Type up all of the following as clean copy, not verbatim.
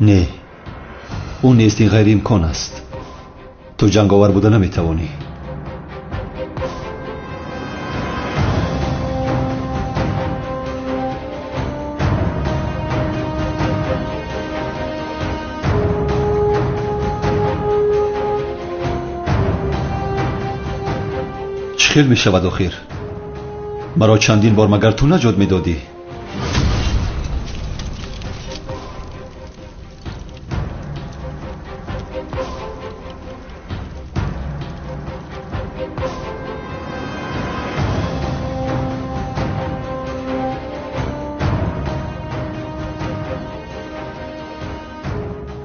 نه، اون نیست، این غیر امکان است. تو جنگاور بوده نمیتوانی. چه خیل می شود آخر؟ مرا چندین بار مگر تو نجات می دادی؟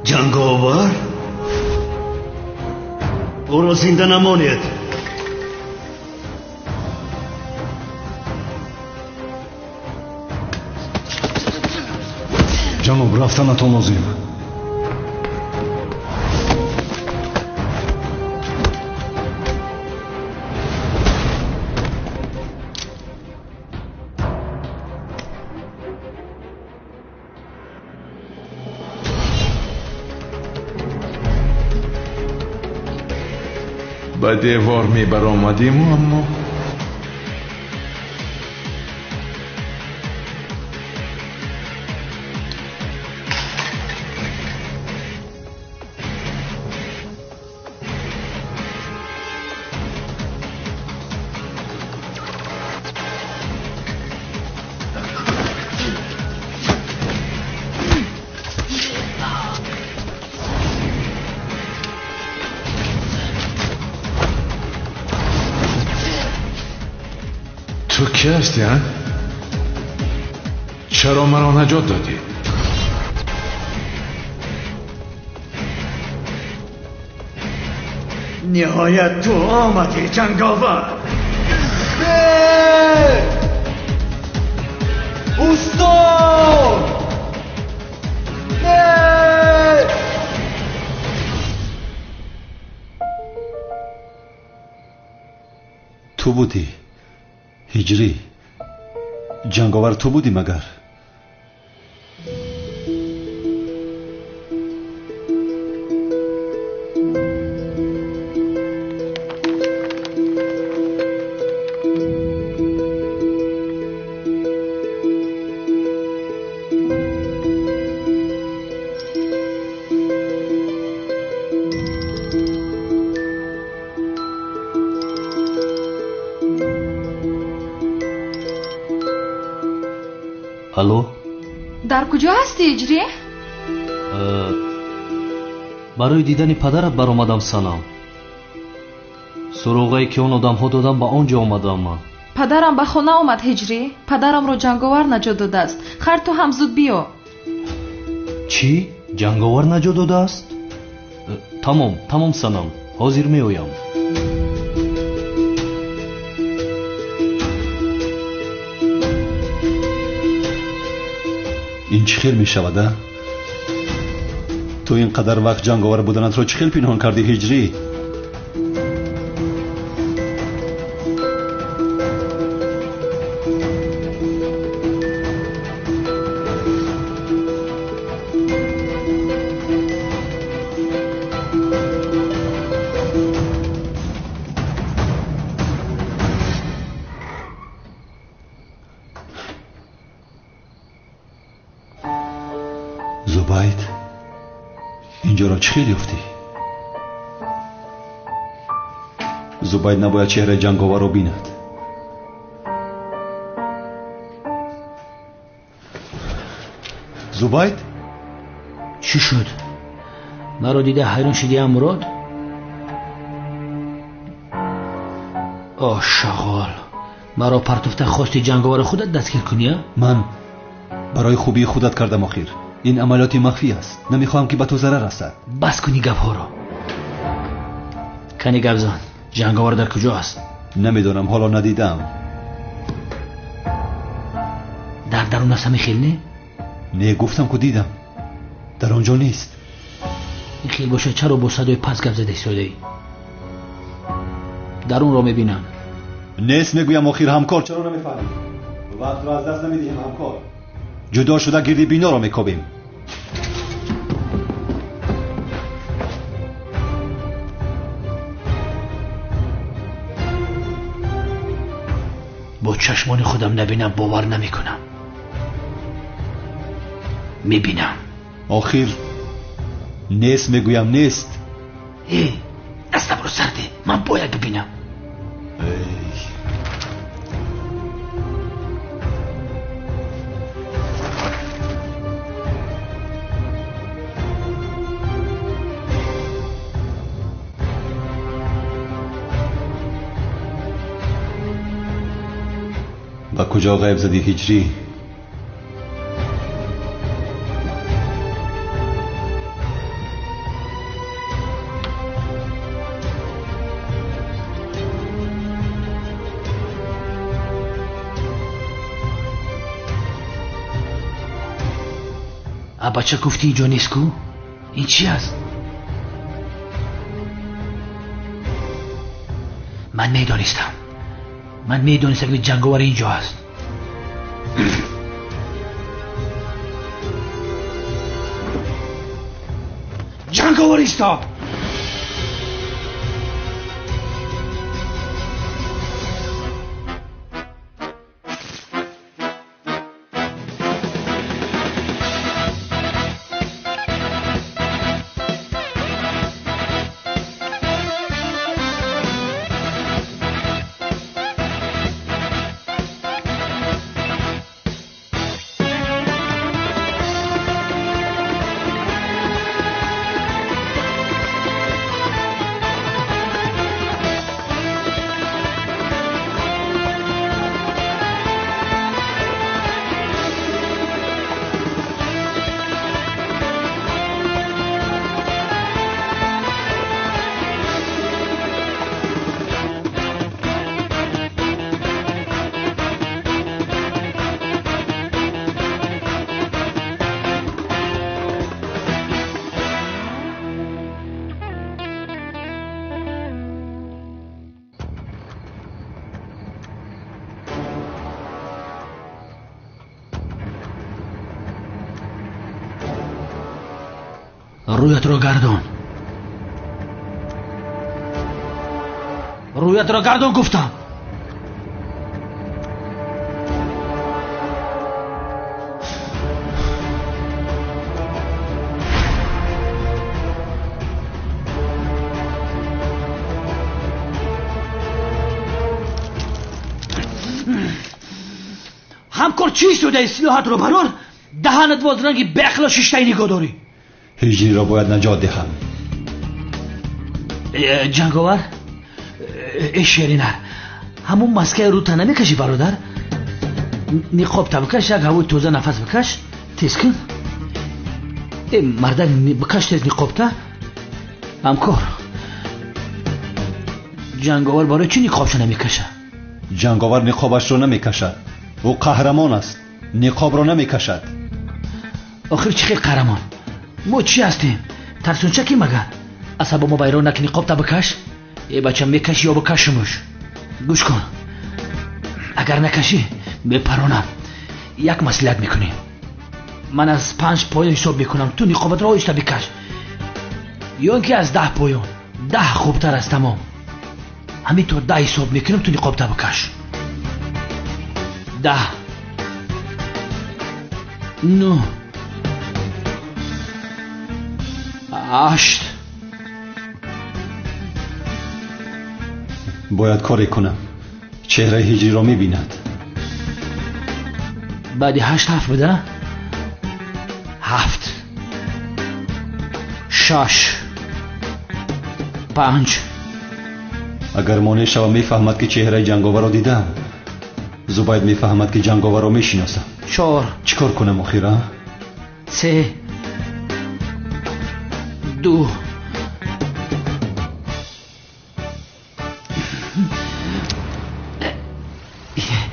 جنگاور؟ او را زنده نمانید. جناب رفتنتان لازم. به دیوار می برآمدیم اما تو کی هستی ها؟ چرا مرا نجات دادی؟ نهایت تو آمدی جنگاور. استاد! تو بودی هجری؟ جنگاور تو بودی مگر؟ الو؟ در کجا هستی هجری؟ برای دیدن پدرت برآمدم سلام. سراغی که اون آدم ها دادم با آنجا آمدم من. پدرم به خانه آمد هجری. پدرم رو جنگاور نجات داده است. خیر تو هم زود بیا. چی؟ جنگاور نجات داده است؟ تمام سنم، حاضر می آیم. این چه خیل می شود؟ تو اینقدر وقت جنگاور بودنت را چه خیل پنهان کردی هجری؟ زبید اینجا را چه خیلی افتی؟ زبید نباید چهره جنگاور را بیند. زبید؟ چی شد؟ مرا دیده حیران شدی ام مراد؟ آه شغال، مرا پرتفته خواستی جنگاور خودت دستگیر کنی؟ من برای خوبی خودت کردم آخر. این عملیات مخفی است، نمیخواهم که به تو ضرر رسد. بس کنی گپ ها را. کنی گپ زن، جنگاور در کجا است؟ نمیدونم، حالا ندیدم. در درون است همین خیل نه گفتم که دیدم، در آنجا نیست. این خیل باشه چرا با صدای پس گپ زده ایستاده ای؟ درون را میبینم. نیست میگویم آخر همکار، چرا نمیفهمی؟ وقت را از دست نمیدیم همکار. جدا شده گردی بینا را میکوبیم. با چشمان خودم نبینم باور نمیکنم. میبینم. آخر نیست میگویم نیست. دستم رو سرده، من باید ببینم. با کجا غیب زدی هجری؟ بچه گفتی اینجا نیست کو؟ این چی است؟ من میدانستم که جنگاور اینجا است. جنگاور ایستا! رویت رو گردان. رویت رو گردان گفتم. همکار چی شده اصلاحات رو برار؟ دهنت باز رنگی بخلا ششتای نگاه داری. هجری را باید نجات دهم. جنگاور شیرینر همون مسکه رو تنه میکشی برادر؟ نقاب تا بکش، یک هوای توزه نفس بکش. تیز کن مردک، بکش تیز نقاب تا. همکار جنگاور برای چی نقابش نمیکشه؟ جنگاور نقابش رو نمیکشد. او قهرمان است، نقاب رو نمیکشد. آخر چی خیلی قهرمان؟ ما چی هستیم؟ ترسونچه کی مگر؟ اصابا ما بیرون نکنی قاب تا بکش؟ ای بچه میکش یا بکشمش. گوش کن، اگر نکشی میپرونم. یک مصلحت میکنی، من از 5 پایان حساب میکنم، تو نقابت را آیسته بکش، یا اینکه از 10 پایان. 10 خوبتر از تمام. همینطور 10 حساب میکنم، تو نقاب تا بکش. 10 9 8. باید کاری کنم. چهره هجری را میبیند. بعد 8 7 بده. 7 6 5. اگر مانع شوم میفهمد که چهره جنگاور را دیدم. زباید میفهمد که جنگاور را میشناسم. 4. چیکار کنم آخیرا؟ 3 2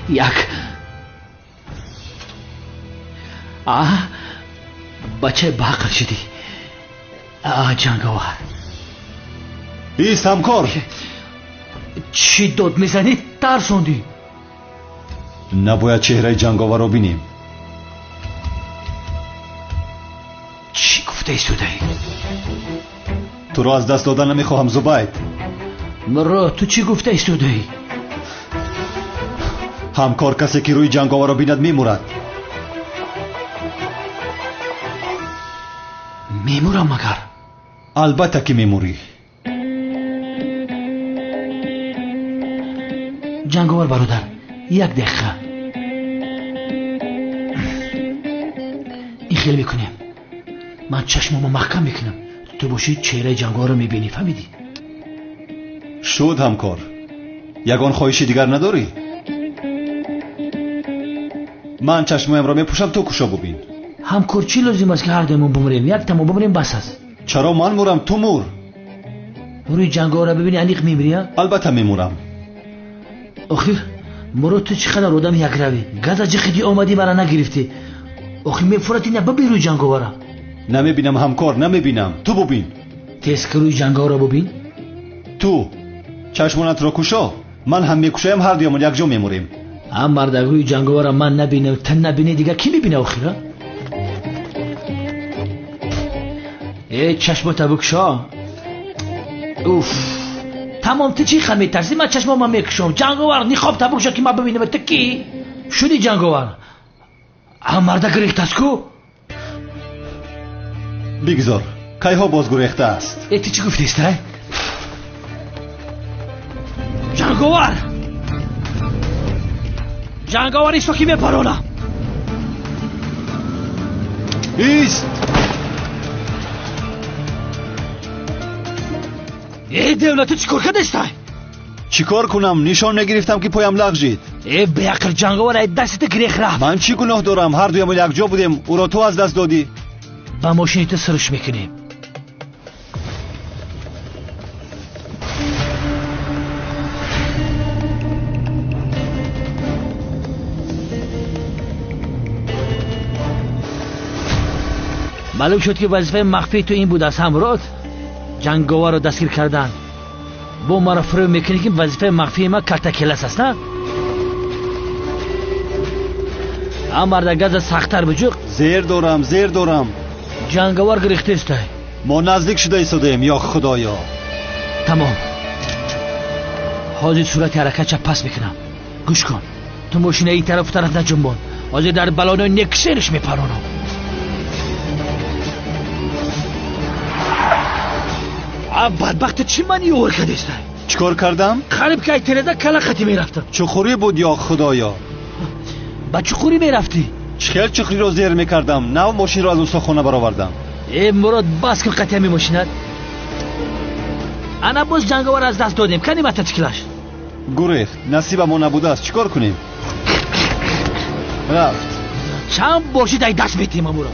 1. بچه باقر شدی. جنگاور ایست همکار. چی داد میزنی؟ ترسوندی. نباید چهره جنگاور را بینیم. چی گفته ایستوده؟ تو را از دست دادن نمیخواهم زبید. مرا تو چی گفته ایستوده؟ همکار کسی که روی جنگاور را بیند میمورد. میمورم مگر؟ البته که میموری. جنگاور برادر، یک دقیقه این خیلی میکنیم. من چشممو محکم میکنم، تو باشی چهره جنگاور رو میبینی. فهمیدی؟ شد همکار. یگان خواهشی دیگر نداری؟ من چشمایم را میپوشم، تو کشا ببین. همکار چی لازم است که هر دومون بمریم؟ یک تمام بمریم بس است. چرا من مورم تو مور؟ روی جنگاور رو ببینی انیق میمیری؟ البته میمورم. آخر مرا تو چقدر آدم یک روی گز از خیلی آمدی مرا نگرفتی. آخر میفرتی نه ببین روی جنگاور را. نمیبینم همکار، نمیبینم. تو ببین. تیز که روی جنگاور را ببین. تو چشمانت را کشا، من هم میکشایم، هر دویمون یک جا میموریم. هم مرد روی جنگاور را من نبینم تن نبینه دیگه کی میبینه آخر؟ ای چشمت بکشا. اوف تمام تو چی خمی ترسی؟ من چشمم من میکشم. جنگاور نخواب تا بکشا که من ببینم. تو کی شدی جنگاور؟ هم مرد گریخت است کو؟ بگذار کیها باز گریخته است. ای تو چی گفتی است؟ جنگاور جنگاور ایستو که میپرونم. ایست. ای دیونا تو چیکار کردستی؟ چیکار کنم؟ نشان نگرفتم که پایم لغزید. ای بیاکر جنگاور ای دستت گریخ رفت. من چی گناه دارم؟ هر دویمون یک جا بودیم، او را تو از دست دادی. با ماشینی تو سرش میکنیم. معلوم شد که وظیفه مخفی تو این بود از همراه جنگاور رو دستگیر کردن. با ما را فرو میکنی که وظیفه مخفی ما کلتکلس است نه؟ هم مرد گز سختر بجوق. زیر دارم. جنگاور گریخته است. ما نزدیک شده ایستادیم. یا خدایا. تمام. حاضر صورت حرکت چپ پس میکنم. گوش کن. تو ماشین ای طرف نجنبان. حاضر در بلانو نکسرش میپرونم. بدبخت چی منی اور کردیسته؟ چیکار کردم؟ خریب که ای ترزه کلا خطی میرفتم. چخوری بود یا خدایا؟ با چخوری میرفتی؟ چخیل چخری رو زیر میکردم. نه ماشین رو از اون ساخونه برآوردم. ای مراد بس کن قطعه می ماشینت. انا باز جنگاور از دست دادیم. کنیم اتا چکلش گریخت. نصیب ما نبوده است. چیکار کنیم؟ رفت. چند باشید ای دست بیتیم امورا.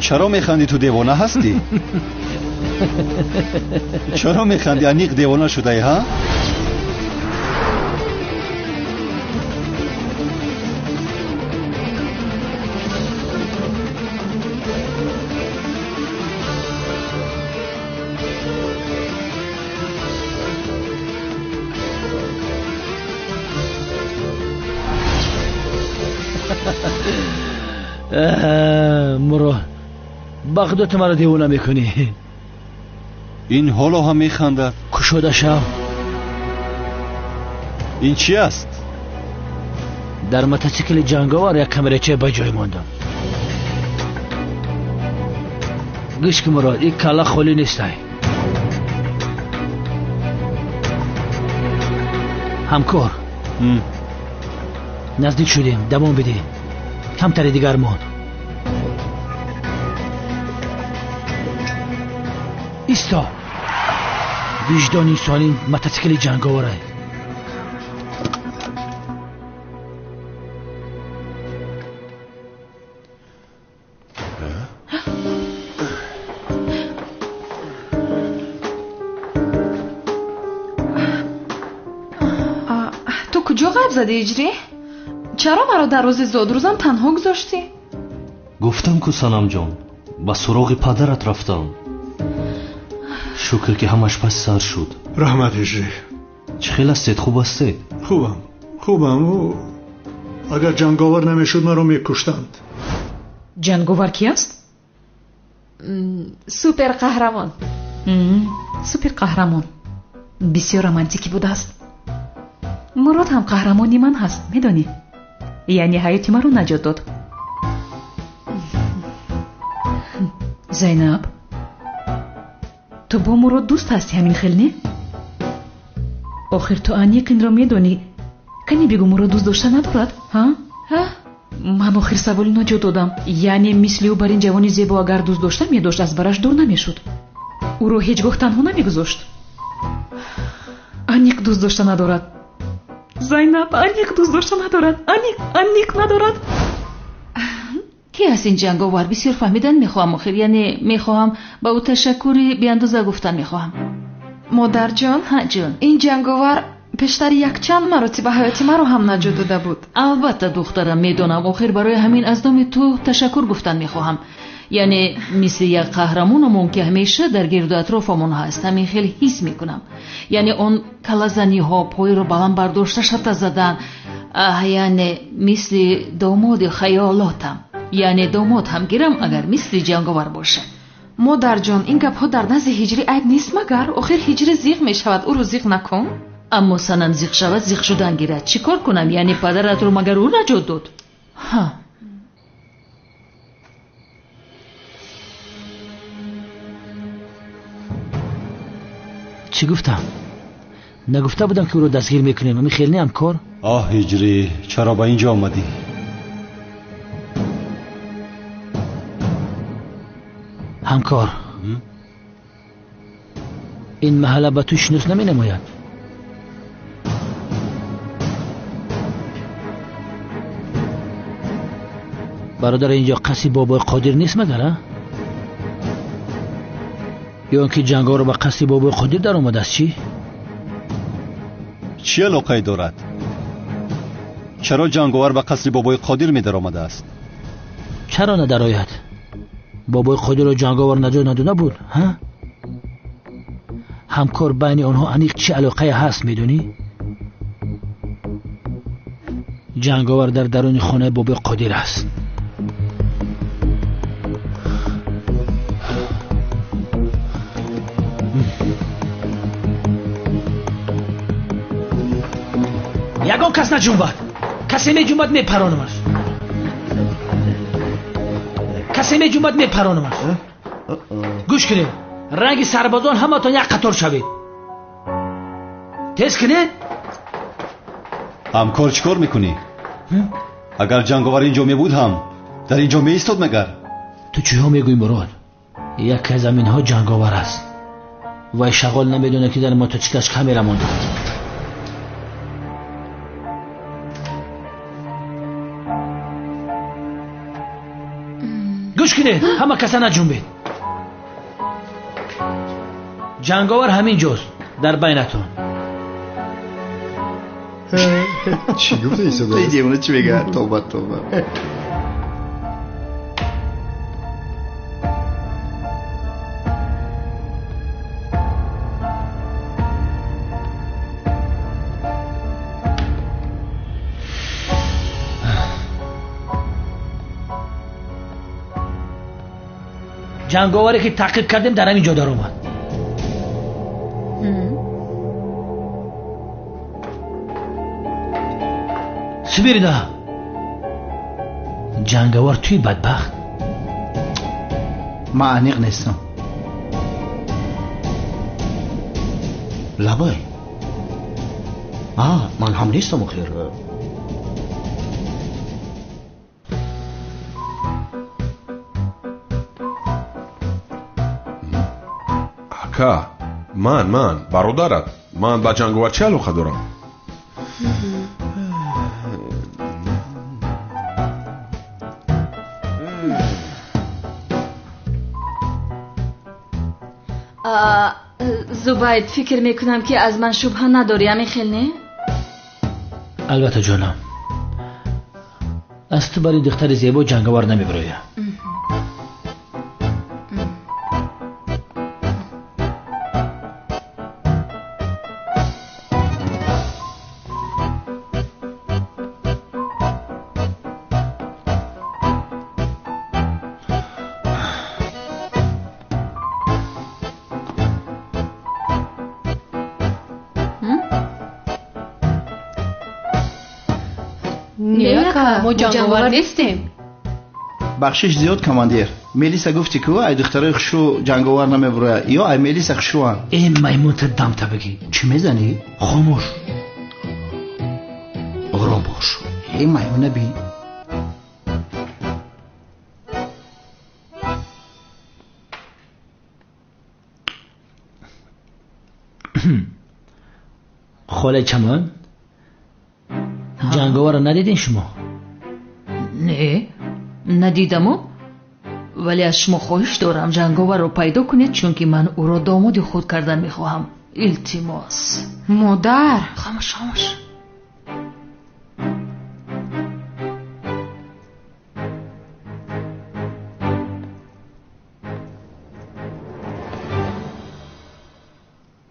چرا میخندی؟ تو دیوانه هستی؟ چرا میخندی؟ انیق دیوانه شده ای ها؟ مرو بغداد مرا دیوانه میکنی. این حالا هم میخندد. کشوده شو. این چی است؟ در موتورسیکل جنگاور یک کمرچه با جای ماندم. گوش که مراد این کلا خالی نیست. همکار نزدیک شدیم. دوام بده. کمتر دیگر مان. ایستا. وجدانی سالین موتورسیکل جنگاوره. تو کجا غیب زدی اجری؟ چرا مرا در روز زادروزم تنها گذاشتی؟ گفتم که سنم جان با سراغ پدرت رفتم. شکر که همش پس سر شد. رحمت اجری. چه خیلی استید؟ خوب استید؟ خوبم و اگر جنگاور نمیشد مرا میکشتند. جنگاور کی است؟ سوپر قهرمان. سوپر قهرمان بسیار رومانتیکی بوده است. мурод ҳам қаҳрамони ман ҳаст, медонӣ? яъне ҳаёти маро наҷот дод. зайнаб, ту бо мурод дӯст ҳастӣ ҳамин хел не? охир ту аниқинро медонӣ. кани бигӯ мурод дӯст дошта надорад? ман охир саволи наҷот додам. яъне мисли ӯ бар ин ҷавони зебо агар дӯст дошта медошт, аз бараш дур намешуд. ӯро ҳеҷ гоҳ танҳо намегузошт. аниқ дӯст дошта надорад. зайнаб, аниқ дӯст дошта надорад. аниқ надорад. ки аст ин ҷанговар? бисёр фаҳмидан мехоҳам охир. яъне мехоҳам ба ӯ ташаккури беандоза гуфтан мехоҳам. модарҷон, ҳа ҷон, ин ҷанговар пештар якчанд маротиба ҳаёти маро ҳам наҷот дода буд. албатта духтарам, медонам. охир барои ҳамин аз номи ту ташаккур гуфтан мехоҳам. яъне мисли як қаҳрамонамон ки ҳамеша дар гирду атрофамон ҳаст, ҳамин хел ҳис мекунам. яъне он калазаниҳо, пойро баланд бардошта шата задан, яъне мисли домоди хаёлотам. яъне домод ҳам гирам агар мисли ҷанговар бошад. модарҷон, ин гапҳо дар назди ҳиҷрӣ айб нест магар? охир ҳиҷрӣ зиқ мешавад, ӯро зиқ накун. аммо санам зиқ шавад, зиқ шудан гирад. чӣ кор кунам? яъне падаратро магар ӯ наҷот дод? چی گفتم؟ نگفته بودم که او رو دستگیر میکنیم. همین خیلی هم کار. هجری، چرا با اینجا آمدی؟ همکار، این محله به تو شناس نمی نماید. برادر اینجا قصی بابای قادر نیست مگر؟ یا اینکه جنگار رو به قصد بابای قادر در آمده است؟ چی علاقه دارد؟ چرا جنگاور به قصد بابای قادر می در آمده است؟ چرا ندر آید؟ بابای قادر و جنگاور نجات نداده بود؟ همکار بین آنها انیق چه علاقه هست میدونی؟ جنگاور در درون خانه بابای قادر است. یگان کس نجنبد. کسی میجنبد میپرانمش. کسی میجنبد میپرانمش. گوش کنید. رنگ سربازان همه تا یک قطار شوید. تیز کنید. همکار چیکار میکنی؟ اگر جنگاور اینجا میبود هم در اینجا میایستاد مگر؟ تو چی ها میگوی مراد؟ یک از زمین ها جنگاور است. و شغال نمیدونه که در موتورسیکلش کامیرا مونده. گوش کنید. همه کسا نجنبید. جنگاور همین جاست در بینتون. چی گفته ای صدا؟ این دیوانه چی بگه؟ توبه توبه. جنگاوری که تعقیب کردیم در همین جا در اومد. چی بیریده؟ جنگاور توی بدبخت. ما انیق نیستم. لبای من هم نیستم خیر. اکا من برادرت من با جنگاور چه علاقه دارم؟ زبید فکر میکنم که از من شبهه نداری همین خیل نه؟ البته جانم. از تو برای دختر زیبا جنگاور نمیبرویم. نه ما جنگاور نیستیم. بخشش زیاد کماندیر. ملیسا گفتی که ای دخترای خشرو جنگاور نمیبره یا ای ملیسا خشروان. این میمون دم تا بگی چی میزنی؟ خاموش آرام باش. این میمون نبین. خاله چمان جنگاور رو ندیدین شما؟ نه ندیدمو، ولی از شما خواهش دارم جنگاور رو پیدا کنید، چون که من او را داماد خود کردن میخواهم. التماس. مادر خاموش خاموش.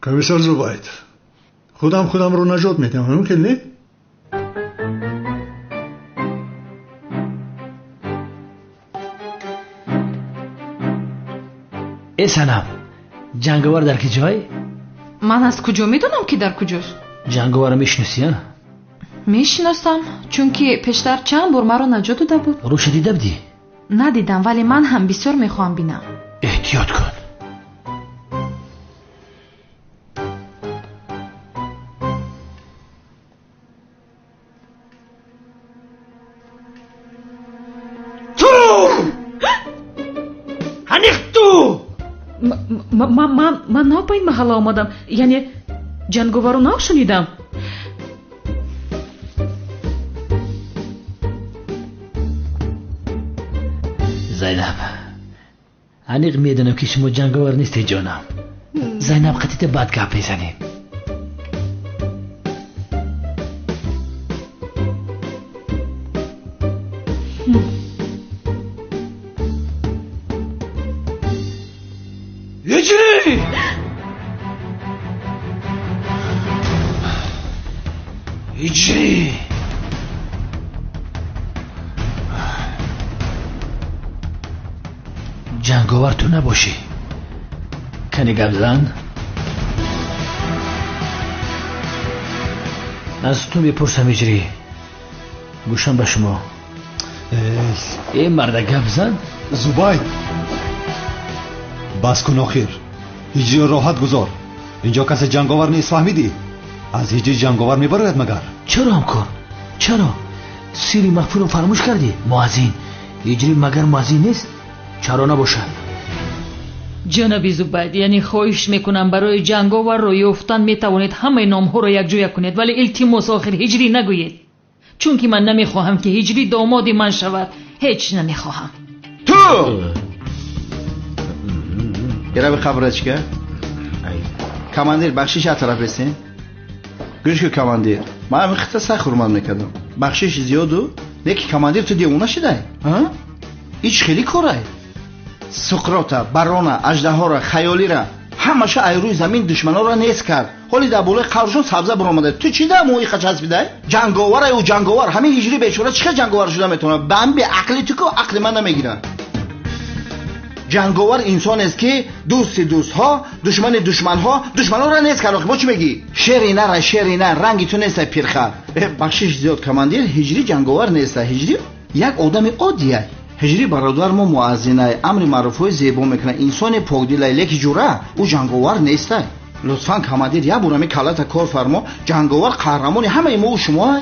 کمیسر زباید، خودم رو نجات میدم، ممکن نه؟ ای سنم جنگاور در که جای؟ من از کجا میدونم که در کجاست؟ جنگاور رو میشناسی ها؟ میشناسم، چون که پیشتر چند بار مرا نجات داده بود. روش دیده بودی؟ ندیدم، ولی من هم بسیار میخوام بینم. احتیاط کن. من نه به این محل آمدم، یعنی جنگاور رو نشنیدم. زینب انیق میدونم که شما جنگاور نیستی جانم. زینب قطیت بد گپ میزنیم. هجری هجری جنگاور تو نباشی. کنی گپ زن. از تو میپرسم هجری، گوشم به شما. این مرد گپ زن. زباید بس کن آخر، هجری رو راحت گذار. اینجا کسی جنگاور نیست، فهمیدی؟ از هجری جنگاور میبرد مگر؟ چرا هم کن؟ چرا؟ سیری مخفی رو فراموش کردی؟ مؤذن هجری مگر مؤذن نیست؟ چرا نباشه؟ جناب زبید، یعنی خواهش میکنم برای جنگاور رو یافتن میتوانید همه نام ها رو یک جا کنید، ولی التماس آخر هجری نگویید، چون که من نمیخواهم که هجری داماد من شود. هیچ نمیخواهم. تو یه به خبرت چیه؟ کماندیر بخشش از طرف رسین. گوش که کماندیر، من همین خطه سخت حرمت میکردم. بخشش زیادو لیکن کماندیر تو دیوونه شده ها؟ ایچ خیلی کاره. سقراطا، بارانا، اژدها را، خیالی را همش ای روی زمین دشمنا را نیست کرد. حالی در بالای قبرشون سبزه برآمده. تو چی ده موی خچس بیده؟ جنگاور او جنگاور همین هجری بیچاره چه جنگاور شده میتونه؟ بم به عقلی تو که عقل من نمیگیره. جنگاور انسان است که دوست ها، دشمن ها را نیست کرد. با چی میگی؟ شری نه رنگی تو نیست پیرخه. بخشش زیاد کماندیر، هجری جنگاور نیست. هجری یک آدم عادیه. هجری برادر ما مؤذنه، امر معروف های زیبا میکنه، انسان پاکدل، لیک جوره. او جنگاور نیست. لطفاً کماندیر یک بار کلات کار فرما. جنگاور قهرمان همه ما و شما.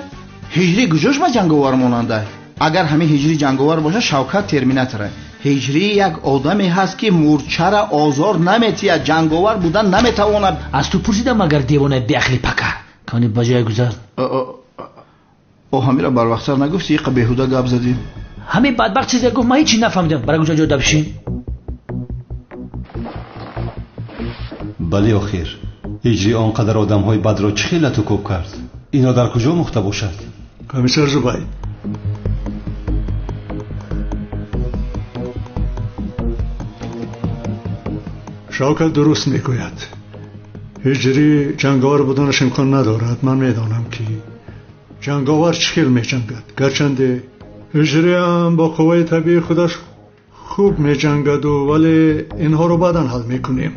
هجری گجاش با جنگاور ماننده. اگر همه هجری جنگاور باشه شوکت ترمیناتوره. هجری یک آدمی هست که مورچه را آزار نمیتید. جنگاور بودن نمیتواند. از تو پرسیدم اگر دیوانه بیخلی پکه کنی بجای گذار. همین را بر وقتر نگفتی؟ یک بیهوده گپ زدیم. همین بدبخت چیزی گفت من هیچی نفهمیدم. برای کجا جدا بشین؟ بلی آخر هجری آنقدر آدم های بد را چه خیلت کوب کرد؟ اینا در کجا مخته باشد؟ کمیسر زباید، شوکت درست میگوید. هجری جنگاور بودنش امکان ندارد. من میدانم که جنگاور چخیل میجنگد، گرچنده هجری هم با قوای طبیعی خودش خوب میجنگد ولی اینها رو بعداً حل میکنیم.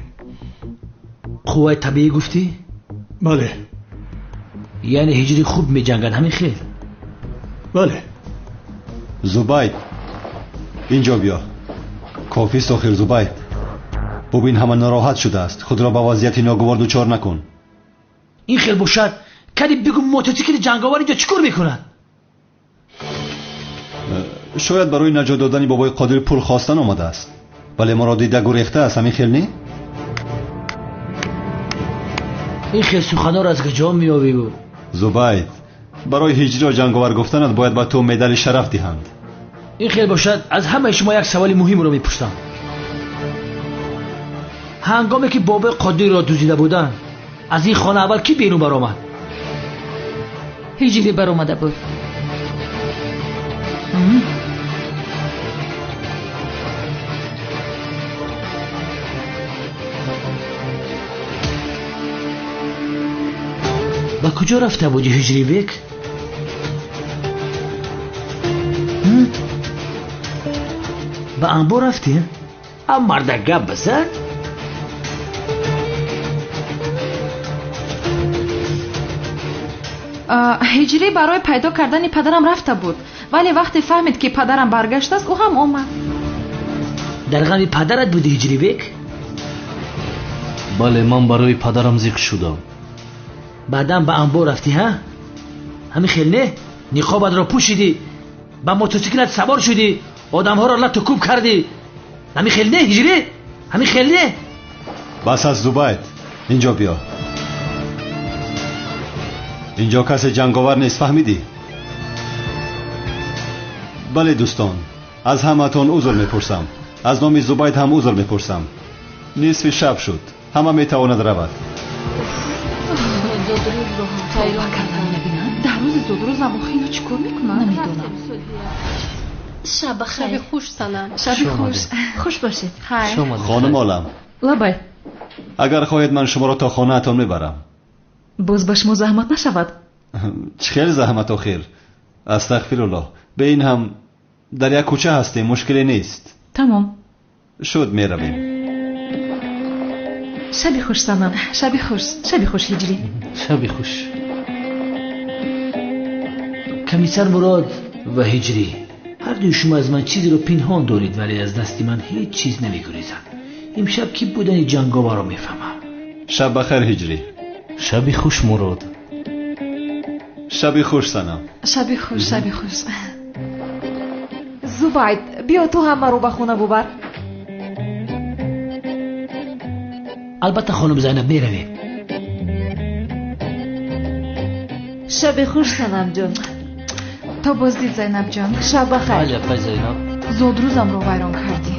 قوای طبیعی گفتی؟ بله. یعنی هجری خوب میجنگد همین خیل؟ بله. زبید اینجا بیا. کافی است آخر زبید. ببین همه ناراحت شده است. خود را به وضعیت ناگوار دچار نکن. این خیلی باشد کدی بگو موتورسیکل جنگاور اینجا چیکار میکنن؟ شاید برای نجات دادن بابای قادر پول خواستن آمده است. ولی ما را دیده گریخته است. همین خیلی نی؟ این خیلی سخنا را از کجا میابی بود؟ زبید برای هجری و جنگاور گفتنت باید به تو مدال شرف دهند. این خیلی باشد از همه شما یک سوال مهم رو میپرسم. هنگامی که بابای قادر را دزدیده بودن از این خانه اول کی بیرون برآمد؟ هجری برآمده بود. با کجا رفته بودی هجری بیک؟ با انبار رفتی؟ هم مرد گپ بزن؟ هجری برای پیدا کردن پدرم رفته بود، ولی وقتی فهمید که پدرم برگشت است او هم آمد. در غم پدرت بودی هجری بیک؟ بله من برای پدرم ذکر شدم. بعدم به انبار رفتی ها؟ همین خیلی نه؟ نقابت را پوشیدی، با موتورسیکلت سوار شدی، آدم ها را لط و کوب کردی. همین خیلی نه هجری؟ همین خیلی نه؟ بس از زبید اینجا بیا. اینجا کسی جنگاور نیست فهمیدی؟ بله دوستان از همتون عذر میپرسم. از نام زبید هم عذر میپرسم. نصف شب شد. همه میتواند رود. در روز زودروز اماخینا چیکار میکنن؟ نمیدونم. شب خیر. خوش سنم. شب خوش. خوش باشید. خیر. خانم عالم لبای اگر خواهید من شما را تا خانه اتان میبرم. باز به شما زحمت نشود. خیلی زحمت آخر. استغفرالله. به این هم در یک کوچه هستیم مشکلی نیست. تمام. شد میرویم. شبی خوش سنم. شبی خوش. شبی خوش هجری. شبی خوش. کمیسر مراد و هجری هر دوی شما از من چیزی رو پنهان دارید ولی از دستی من هیچ چیز نمیگریزم. امشب کی بودن جنگاور رو میفهمم. شب بخیر هجری. شبی خوش مراد. شبی خوش سنم. شبی خوش. شبی خوش. زبید بیا تو هم رو به خونه ببر. البته خانم زینب میرویم. شب خوش سنم جان. تا بازدید زینب جان. شب بخیر. بله پای زینب. زودروزم رو ویران کردی.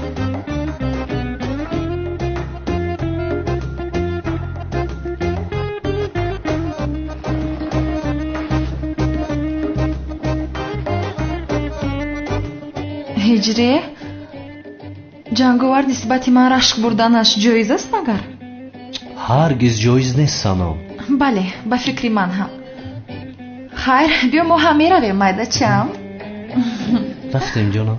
هجری جنگاور نسبت من رشک بردنش جایز است مگر؟ هرگز جایز نیست سنم. بله به فکر من هم. خیر بیا ما هم میرویم مایده چم. رفتیم جانم.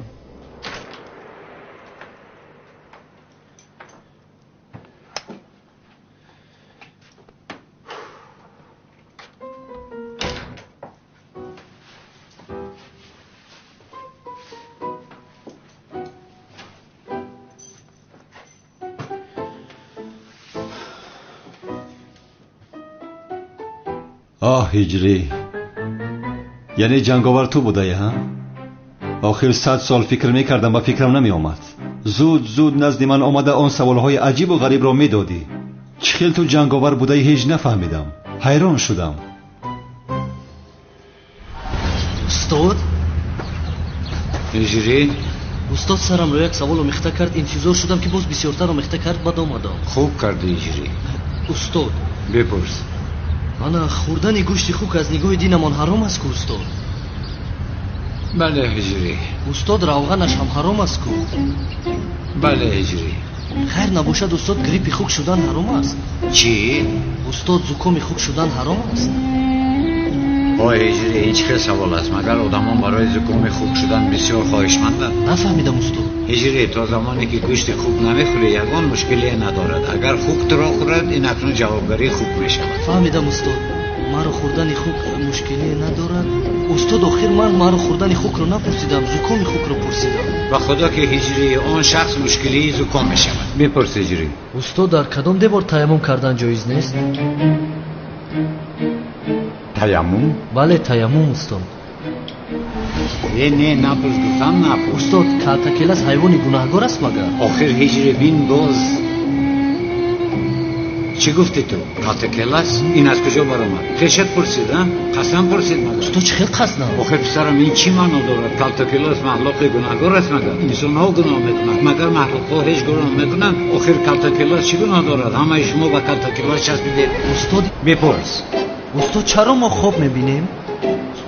آه هجری یعنی جنگاور تو بوده ها؟ آخر 100 سال فکر میکردم و فکرم نمی آمد. زود نزد من آمده آن سوالهای عجیب و غریب را میدادی. چخیل تو جنگاور بوده هیچ نفهمیدم. حیران شدم. استاد هجری استاد سرم رو یک سوال مخته کرد. انتظار شدم که باز بسیارتر رو مخته کرد. بعد آمدم. خوب کردی هجری. استاد بپرس. انا خوردن گوشت خوک از نگاه دینمان حرام است که استاد؟ بله هجری. استاد روغنش هم حرام است که؟ بله هجری. خیر نباشد استاد گریپ خوک شدن حرام است؟ چی؟ استاد زکام خوک شدن حرام است؟ آه هجری این چه سوال است؟ مگر آدمان برای زکام خوک شدن بسیار خواهشمندند؟ نفهمیدم استاد. هجری تا زمانی که گوشت خوک نمیخوری یگان مشکلی ندارد. اگر خوک تو را خورد این اکنون جوابگری خوک میشود. فهمیدم استاد. مرا خوردن خوک مشکلی ندارد؟ استاد آخر من مرا خوردن خوک رو نپرسیدم، زکام خوک رو پرسیدم. و خدا که هجری آن شخص مشکلی زکام میشود. بپرس هجری. استاد در کدام دیوار تیمم کردن جایز نیست؟ تیمم؟ بله تیمم استاد. نه نپرس گفتم نپرس. استاد کلتکلس حیوان گناهگار است مگر؟ آخر هجری بین باز چی گفتی تو؟ کلتکلس؟ این از کجا برآمد؟ خشت پرسیدم؟ قسم پرسید مگر؟ استاد چه خیلی قسم؟ آخر پسرم این چی معنا دارد؟ کلتکلس مخلوق گناهگار است مگر؟ انسان ها گناه میکنند مگر مخلوق ها هیچ گناه میکنند؟ آخر کلتکلس چی گناه دارد؟ همه شما با کلتکلس چسبیدید. استاد بپرس. استاد چرا ما خواب میبینیم؟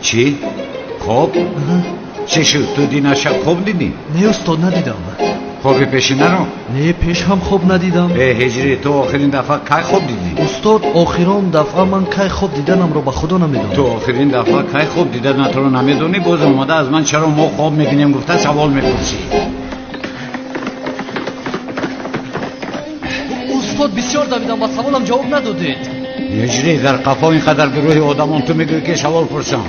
چی؟ خواب؟ چی شد؟ تو دینا شب خواب دیدی؟ نه استاد ندیدم. خواب پیشینه رو؟ نه پیش هم خواب ندیدم. هجری تو آخرین دفعه کی خواب دیدی؟ استاد آخرین دفعه من کی خواب دیدنم رو به خدا نمیدونم. تو آخرین دفعه کی خواب دیدن تو رو نمیدونی؟ باز اومده از من چرا ما خواب میبینیم گفته سوال میپرسی. استاد بسیار دویدم و سوالم جواب ندادید. هجری در قفا اینقدر گروه آدمان تو میگوی که سوال پرسم.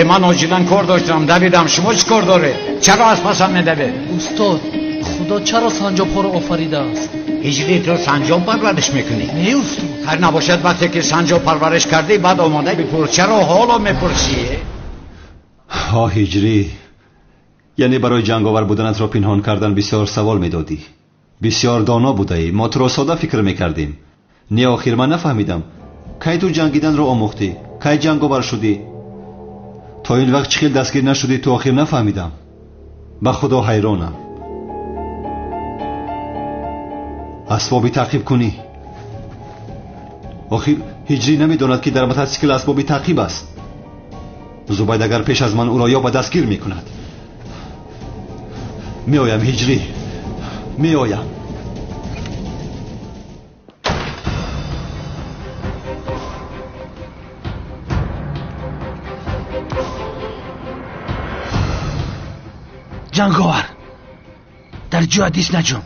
من آجیلن کار داشتم دویدم، شما چی کار داره؟ چرا از پسم میدوید؟ استاد خدا چرا سنجاب ها رو آفریده است؟ هجری تو سنجاب پرورش میکنی؟ نه استاد. هر نباشد وقتی که سنجاب پرورش کردی بعد آماده بپرس چرا حالا میپرسی؟ هجری، یعنی برای جنگاور بودنت را پنهان کردن بسیار سوال میدادی، بسیار دانا بودی، ما تو را ساده فکر میکردیم. نه آخر من نفهمیدم کی تو جنگیدن رو آموختی، کی جنگاور شدی؟ تا این وقت چخیل دستگیر نشدی تو آخر نفهمیدم. به خدا حیرانم. اسبابی تعقیب کنی؟ آخر هجری نمیداند که در موتورسیکل اسبابی تعقیب است. زبید اگر پیش از من او را یا به دستگیر میکند. میآیم هجری، میآیم. جنگاور در جهادیس نجوم،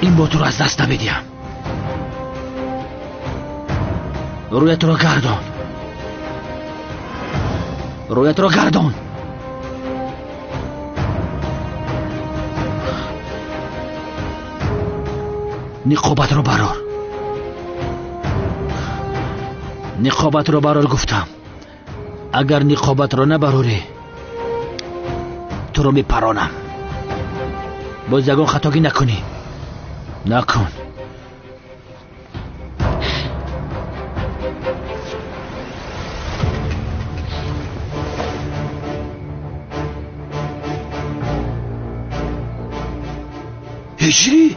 این بوت رو از دست نمیدیم. رویت رو گردان، رویت رو گردان. نقابت رو برار، نقابت رو برار گفتم. اگر نقابت رو نبروری تو رو میپرانم. باز یگان خطاگی نکنی، نکن. هجری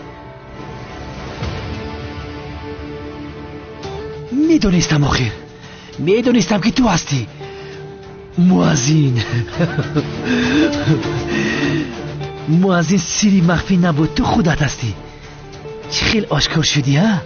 میدونستم آخر، میدونستم که تو هستی. موازین موازین سیری مخفی نبود، تو خودت هستی. چه خیلی آشکار شدی ها؟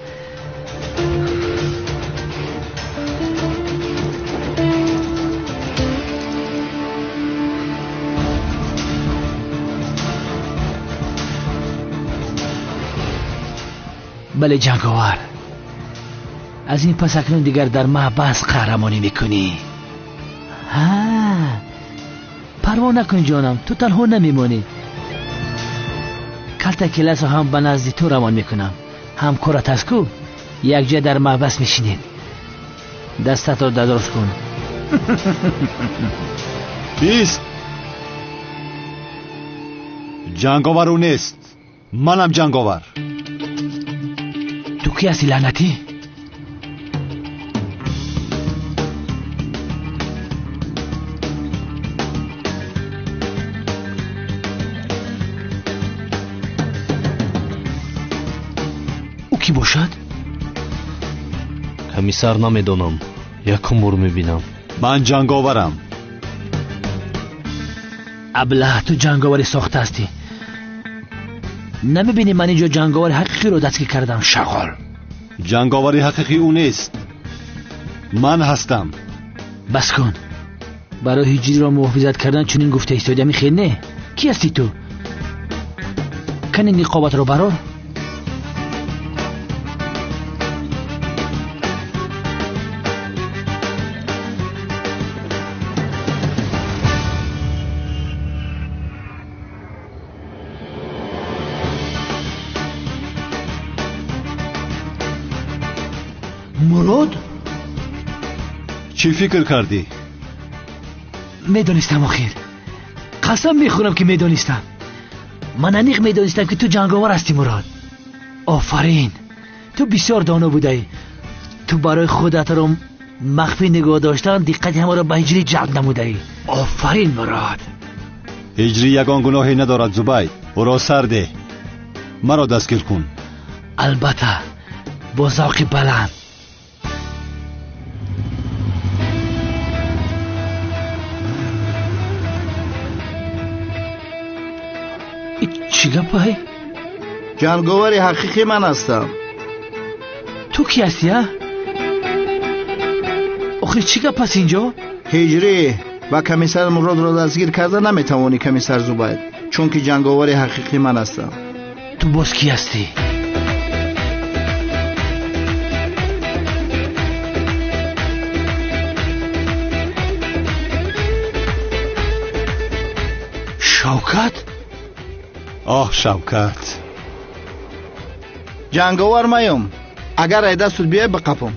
بله جنگاور، از این پس اکنون دیگر در محبس قهرمانی میکنی. ها پروا نکن جانم، تو تنها نمیمانی. کلتکلس هم به نزد تو روان میکنم. همکارت هست کو؟ یک جا در محبس میشینید. دستت رو درست کن. بیست. جنگاور او نیست، منم جنگاور. تو کی هستی لعنتی؟ او کی باشد؟ کمیسر نمیدونم، یکم بار میبینم. من جنگاورم. ابله تو جنگاوری ساخته هستی. نمیبینی من اینجا جنگاور حقیقی رو دستگیر کردم؟ شغال. جنگاوری حقیقی او نیست، من هستم. بس کن. برای هجری را محافظت کردن چنین گفته ایستادی خیلی نه. کی هستی تو؟ کنی نقابت رو برار؟ مراد چی فکر کردی؟ میدونستم آخر قسم میخورم که میدونستم من انیق میدونستم که تو جنگاور هستی مراد آفرین تو بسیار دانا بودی تو برای خودت رو مخفی نگاه داشتن دقت همه رو به هجری جلب نمودی آفرین مراد هجری یگان گناهی ندارد زبید او را سر ده مرا دستگیر کن البته با ذوق بلند چی گپه؟ جنگاور حقیقی من هستم. تو کی هستی ها؟ آخه چی گپ هست اینجا؟ هجری و کمیسر مراد را دستگیر کرده نمیتوانی کمیسر زبید چون که جنگاور حقیقی من هستم. تو باز کی هستی؟ شوکت؟ آه شوکت جنگاور مایم اگر ایده سود بیای بقپم.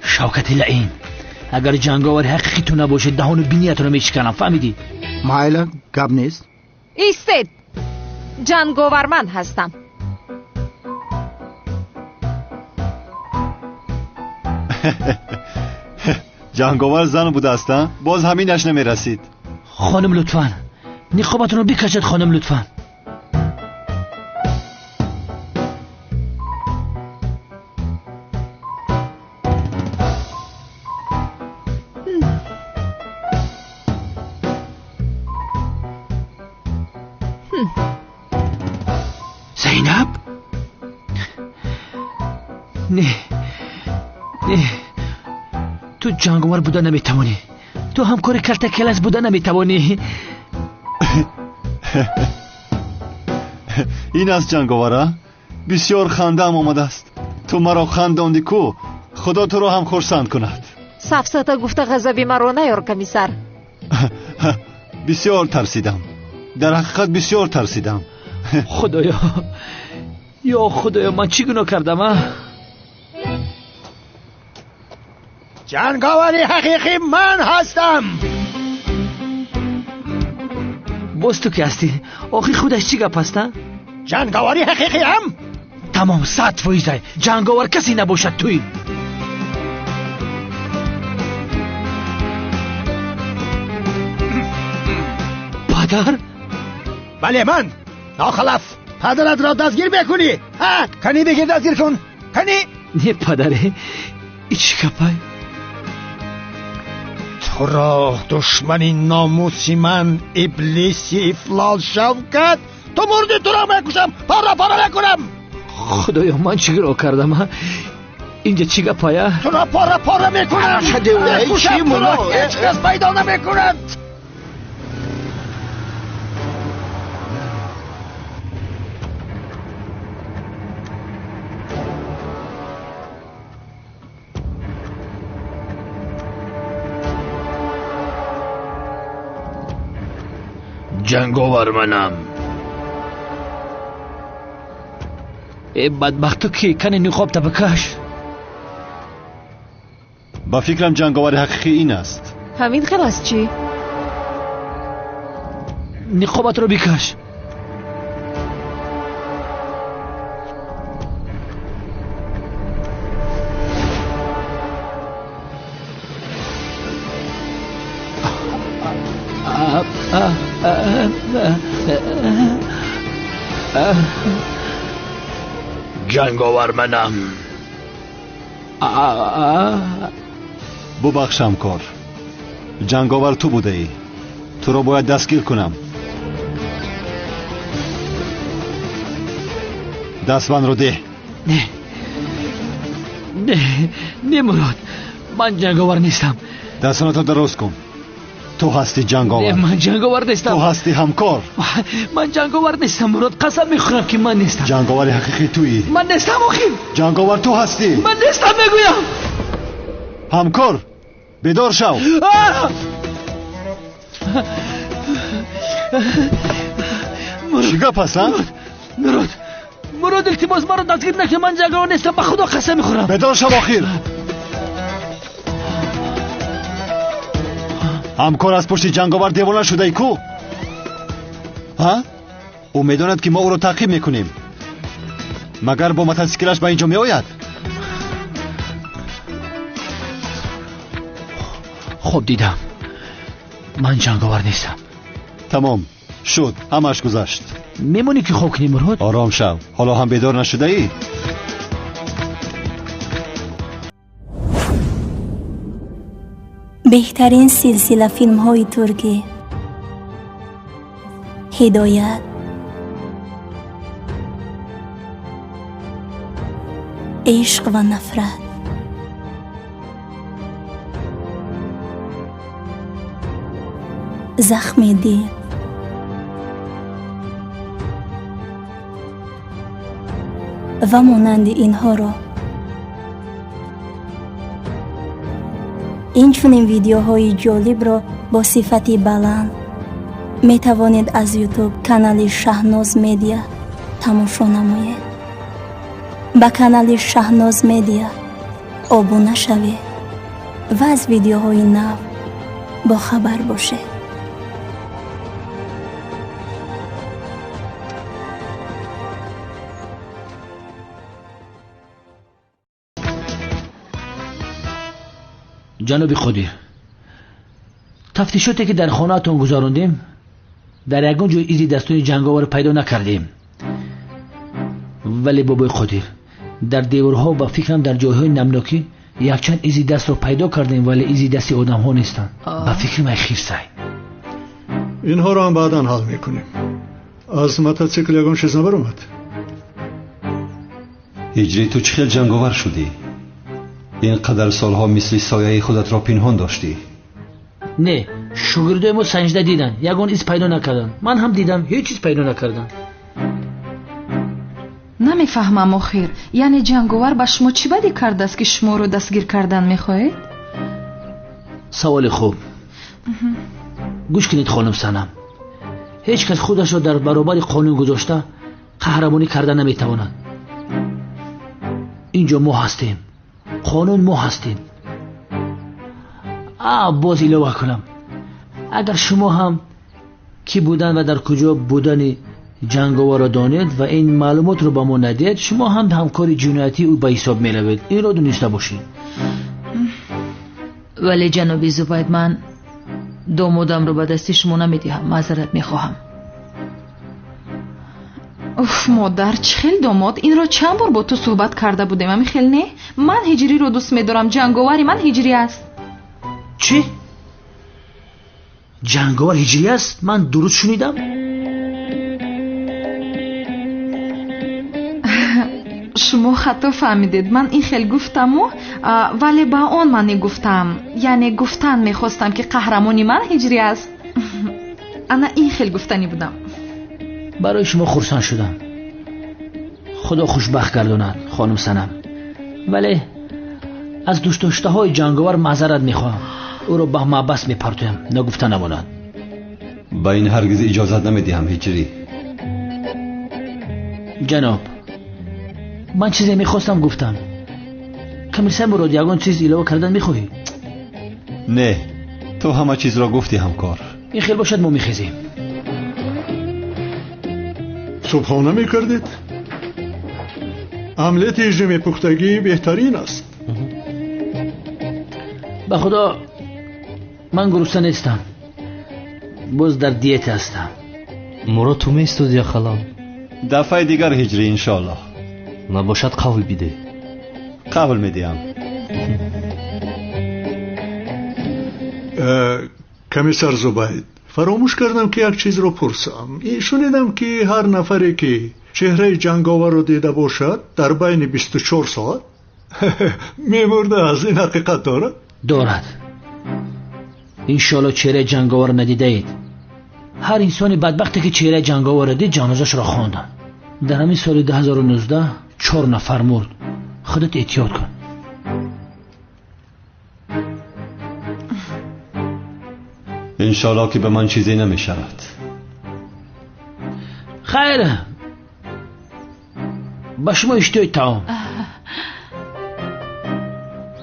شوکت لعین اگر جنگاور حقیقی تو نباشه دهان و بینیت رو میشکنم فهمیدی؟ مایلا گب نیست. ایستید جنگاور من هستم. جنگاور زن بوده هستن باز همینش نمیرسید. خانم لطفاً نقابتون رو بکشید خانم لطفاً. زینب نه تو جنگاور بودن نمیتوانی تو همکار کلت کلاس بودن نمیتوانی. این از جنگاوره بسیار خنده هم آمده است. تو مرا خنداندی کو خدا تو رو هم خرسند کند. سفسطه گفته غضبی مرا نیار کمیسر. بسیار ترسیدم در حقیقت بسیار ترسیدم. خدایا یا خدایا من چی گناه کردم؟ جنگاوری حقیقی من هستم. باز تو که هستی؟ آخی خودش چی گپ هستن؟ جنگاوری حقیقی هم؟ تمام 100% جنگاور کسی نباشد توی. پدر؟ بله من ناخلف پدرت را دستگیر بکنی. ها کنی بگیر دستگیر کن کنی. نه پدره ای چی گپه؟ تو را دشمنی ناموسی من ابلیسی افلال شوکت تو مردی تو را میکشم پارا میکنم. خدایا من چی گناه کردم؟ اینجا چی گپه؟ تو را پارا میکنم میکشم تو را هیچ کس پیدا نمیکند. جنگاور منم. ای بدبختو که کنی نقاب تا بکش. با فکرم جنگاور حقیقی این است. همین خلاص چی؟ نقابت رو بکش. جنگاور منم. ببخشم کار جنگاور تو بوده ای. تو رو باید دستگیر کنم. دستبند رو ده. نه مراد من جنگاور نیستم. دستانتو درست کن. تو هستی جنگاور. من جنگاور نیستم. تو هستی همکار. من جنگاور نیستم مراد قسم میخورم که من نیستم. جنگاور حقیقی تویی. من نیستم آخی. جنگاور تو هستی. من نیستم میگویم. همکار بیدار شو. مراد. چی گپ هست؟ مراد مراد التماس مرا دستگیر نکن، من جنگاور نیستم، به خدا قسم میخورم. بدار شو آخر. همکار از پشت جنگاور دیوانه شده ای کو؟ ها؟ او میداند که ما او را تعقیب میکنیم. مگر با موتورسیکلش به اینجا می آید؟ خب دیدم من جنگاور نیستم. تمام شد، همش گذشت. میمونی که خوب کنی مراد؟ آرام شو، حالا هم بیدار نشده ای؟ بهترین سلسله فیلم های ترکی هدایت، عشق و نفرت، زخم دل، و مانند اینها را این چنین ویدیوهای جالب را با صفت بلند می توانید از یوتیوب کانال شهناز مدیا تماشا نمایید. با کانال شهناز مدیا ابونه شوید و از ویدیوهای نو با خبر باشید. جناب خدیر، تفتیشاتی که در خانه‌تون گذاروندیم در یگان جای ایزی دستون جنگاور پیدا نکردیم، ولی بابای خدیر در دیوارها و فکرم در جایهای نمناکی یک چند ایزی دست رو پیدا کردیم، ولی ایزی دستی آدم ها نیستن. با فکر من خیر سعی اینها رو هم بعداً حل میکنیم. از موتورسیکل یگان چیز نبر اومد. هجری تو چه جنگاور شدی؟ اینقدر سالها مثل سایه خودت را پنهان داشتی؟ نه، شاگردای ما سنجده دیدن، یگان ایز پیدا نکردن. من هم دیدم هیچ چیز پیدا نکردن. نمیفهمم آخر، یعنی جنگاور با شما چی بدی کرده است که شما رو دستگیر کردن میخواهید؟ سوال خوب. گوش کنید خانم سنم، هیچ کس خودش را در برابر قانون گذاشته قهرمانی کردن نمیتواند. اینجا ما هستیم، قانون ما هستیم. باز ایلوه کنم، اگر شما هم کی بودن و در کجا بودن جنگاور را دانید و این معلومات رو با ما ندید، شما هم همکار جنایتی او به حساب می روید. این را دونسته باشید. ولی جناب زبید، من دامادم رو به دستی شما نمیدهم، معذرت میخواهم. اوف مادر، چه خیلی داماد، این را چند بار با تو صحبت کرده بودم. امی خیلی نه، من هجری رو دوست میدارم، جنگاوری من هجری است. چی؟ جنگاور هجری است؟ من درست شنیدم؟ شما خطا فهمیدید، من این خیلی گفتم ولی با آن من گفتم، یعنی گفتن میخواستم که قهرمانی من هجری است. انا این خیلی گفتنی بودم. برای شما خرسان شدم، خدا خوشبخت گرداند خانم سنم، ولی از دوست داشته های جنگاور معذرت میخواهم. او را به محبس میپرتویم، نگفته نماند. با این هرگز اجازت نمیدیم هجری. جناب، من چیزی میخواستم گفتم. کمیسر مراد، یگان چیز ایلوه کردن میخواهی؟ نه، تو همه چیز را گفتی همکار. این خیلی باشد ما میخیزیم. صبحانه میکردید؟ عملت رژیم پختگی بهترین است. به خدا من گرسنه نیستم، باز در دیت هستم. مراد تو میستود یا خلال؟ دفعه دیگر هجری انشالله. نباشد قبول بیده. قبول میدیم. کمیسر زبید، فراموش کردم که یک چیز رو پرسم. شنیدم که هر نفری که چهره جنگاور رو دیده باشد در بین 24 ساعت میمرده. از این حقیقت دارد؟ دارد. انشالله چهره جنگاور ندیده اید. هر انسانی بدبختی که چهره جنگاور دید جنازش را خواندن. در همین سال 2019 4 نفر مرد. خودت احتیاط کن. انشالله که به من چیزی نمی شود. خیره، به شما اشتهای تعام.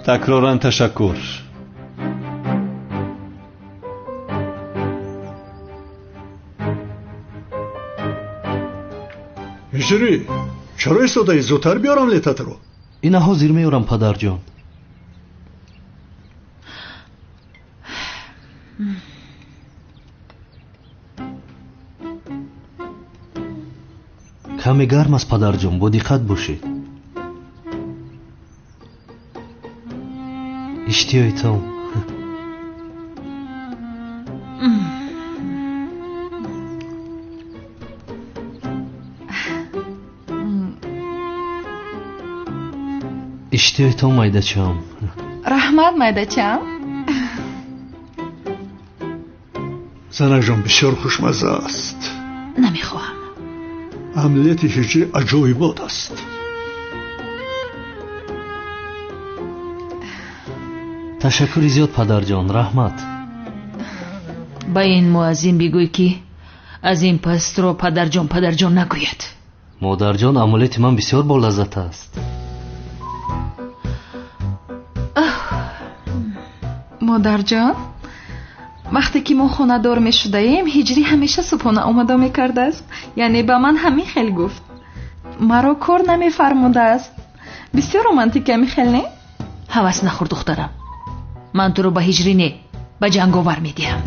تکرارا تشکر. هجری چرا ایستاده؟ زودتر بیارم لیتت رو. اینا حاضر میارم پدر جان. کمی گرم است پدر جان، با دقت باشید. اشتیای تو. اشتیای تو مایدچم. رحمت مایدچم. زنک جان بسیار خوشمزه است. نمیخواهم. عملیات هجری عجایبات است. تشکر زیاد پدر جان. رحمت. با این مؤذن بگوی که از این پس رو پدر جان نگوید. مادر جان عملیات من بسیار با لذت است. مادر جان وقتی که ما خونه دار می شده ایم هجری همیشه صبحانه آماده می کرده است. یعنی به من همین خیلی گفت. مرا کار نمی فرموده است. بسیار رومانتیکه می خیلی. حواس نخور دخترم. من تو رو به هجری نه به جنگاور می دیم.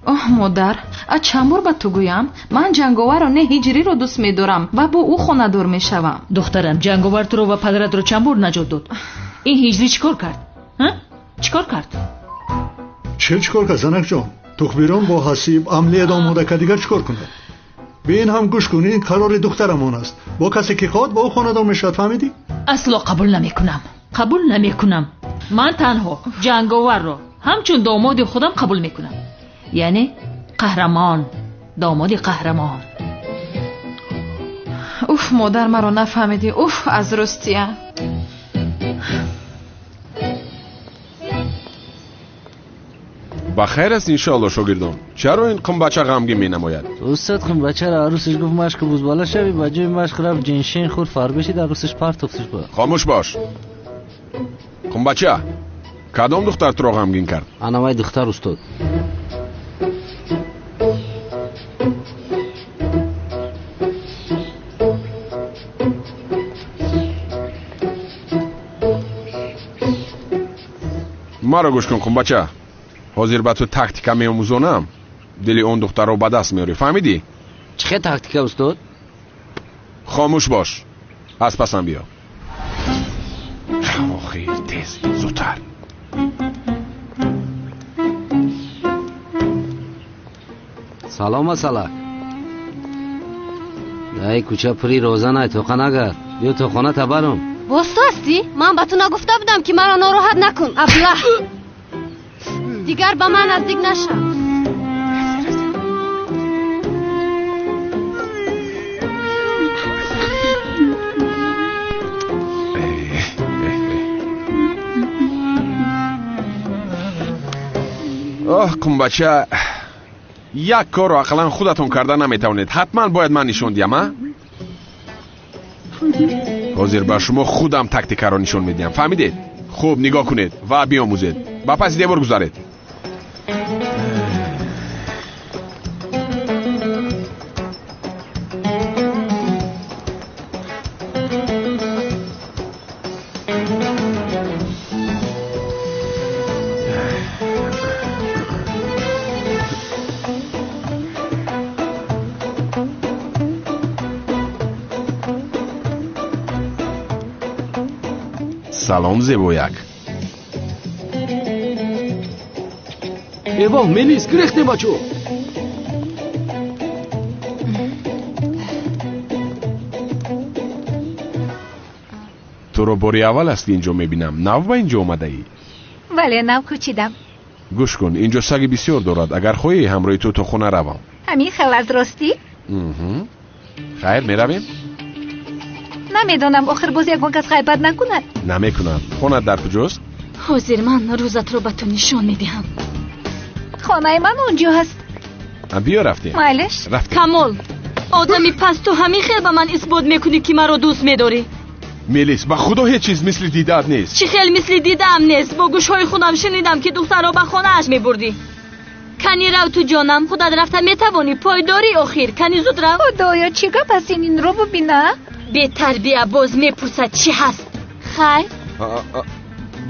اوه مادر از چند بار به تو گویم من جنگاور رو نه هجری رو دوست می دارم و با او خونه دار می شوم. دخترم جنگاور تو رو و پدرت رو چند بار نجات داد. این هجری چیکار کرد؟ چیکار کرد؟ چیکار کرد زنک جان؟ تخبیران با حسیب عملیات آماده که دیگر چیکار کنه؟ به این هم گوش کنی. قرار دخترمون است. با کسی که خواد با او خانه دار میشد. فهمیدی؟ اصلا قبول نمیکنم. من تنها جنگاور رو همچون داماد خودم قبول میکنم. یعنی قهرمان، داماد قهرمان. اوف مادر مرا نفهمیدی. اوف از رستیه. بخیر است انشالله شاگردان. چرا این قنبچه غمگین می نماید؟ استاد قنبچه را عروسش گفت مشک بوز بالا شوی با جای مشک رفت جنشین خورد فار بشید عروسش پرت افتش با. خاموش باش. قنبچه کدام دختر تو را غمگین کرد؟ انوای دختر استاد. مرا گوش کن قنبچه. حاضر به تو تاکتیکا میاموزونم. دلی اون دختر رو به دست میاری. فهمیدی؟ چه تاکتیکا استاد؟ خاموش باش. از پسم بیا. خیر تیز زودتر. سلام مسلک. ای کوچه پری روزانه توقع نگرد. بیا تو خانه تبرم. باستو هستی؟ من به تو نگفته بودم که مرا ناراحت نکن. ابله دیگر به من نزدیک نشم. اوه قنبچه یک کار رو اقلا خودتون کرده نمیتونید. حتما باید من نشون دیم. حاضر به شما خودم تاکتیک رو نشون میدیم. فهمیدید؟ خوب نگاه کنید و بیاموزید. با پس دیوار گذارید. سلام زبویک. ایوان میلیس گرخته بچو. تو رو باری اول است اینجا میبینم. نو با اینجا اومده ای؟ ولی نو کوچیدم. گوش کن اینجا سگ بسیار دارد. اگر خواهی همراه تو خونه روم. همین خیلی از راستی؟ خیر میرویم؟ نمیدونم آخر باز یکون کس غیبت نکند. نمیکنم. خونه در کجاست؟ حاضر من روزت رو به تو نشان میدهم. خانه من اونجا هست. بیا رفتیم. مایلش رفتیم. کمال آدمی پس تو همین خیلی به من اثبات میکنی که مرا دوست میداری. میلیس با خدا هیچ چیز مثل دیدت نیست. چی خیلی مثل دیدم نیست. با گوشهای خودم شنیدم که دختر را به خانه اش میبردی. کنی رو تو جانم خودت رفته میتوانی پایداری آخر. کنی زود رو. خدایا چی گپ است این رو ببینه. به تربیه باز میپرسد چی هست. خیر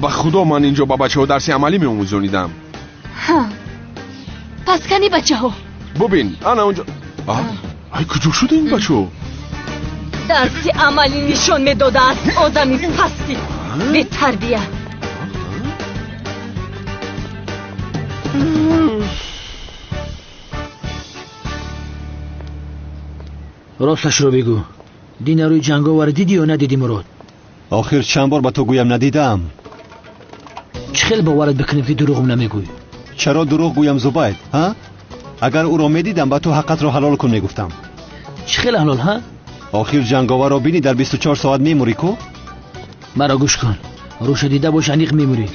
با خدا من اینجا با بچه ها درس عملی میآموزونیدم. ها پس کنی بچه ها ببین انا اونجا ای کجا شده این بچه ها؟ درس عملی نشان میداده است. آدمی پستی به تربیه. راستش رو بگو، دیناروی جنگاور دیدی یا ندیدی مراد؟ آخر چند بار با تو گویم ندیدم. چه خیلی باورت بکنیم که دروغم نمیگوی؟ چرا دروغ گویم زبید ها؟ اگر او را میدیدم با تو حقت را حلال کن میگفتم. چه خیلی حلال ها؟ آخر جنگاور را بینی در 24 ساعت میموری کو؟ مرا گوش کن، روش دیده باش انیق میموری.